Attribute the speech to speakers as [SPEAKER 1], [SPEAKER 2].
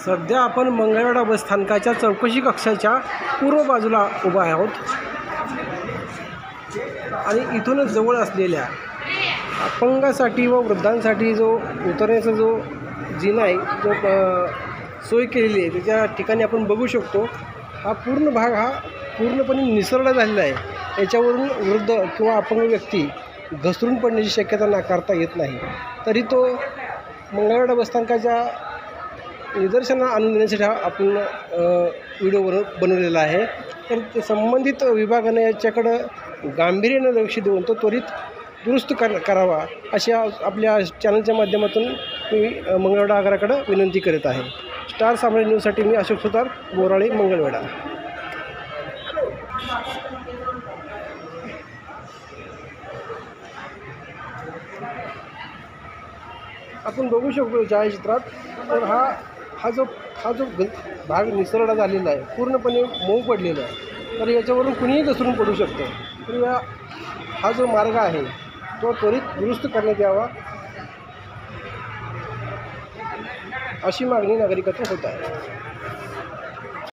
[SPEAKER 1] सध्या आपण मंगळवेढा बसस्थानकाच्या चौकशी कक्षाच्या पूर्व बाजूला उभा आहोत आणि इथूनच जवळ असलेल्या अपंगासाठी व वृद्धांसाठी जो उतरण्याचा जो जिना आहे, जो सोय केलेली आहे, त्याच्या ठिकाणी आपण बघू शकतो हा पूर्ण भाग हा पूर्णपणे निसरडा झालेला आहे। याच्यावरून वृद्ध किंवा अपंग व्यक्ती घसरून पडण्याची शक्यता नाकारता येत नाही। तरी तो मंगळवेढा बसस्थानकाच्या निदर्शना आणून देण्यासाठी आपण व्हिडिओ बनवलेला आहे। तर संबंधित विभागाने याच्याकडं गांभीर्यानं लक्ष देऊन तो त्वरित दुरुस्त करावा अशी आपल्या चॅनलच्या माध्यमातून मी मंगळवेढा आगाराकडं विनंती करत आहे। स्टार सामान्य न्यूजसाठी मी अशोक सुतार, बोराळे, मंगळवेढा। आपण बघू शकतो छायाचित्रात, तर हा जो भाग निसरडा झालेला आहे, पूर्णपणे मऊ पडलेला आहे, तर याच्यावरून कुणीही घसरून पडू शकतं। तर हा जो मार्ग आहे तो त्वरित दुरुस्त करण्यात यावा अशी मागणी नागरिकांची होत आहे।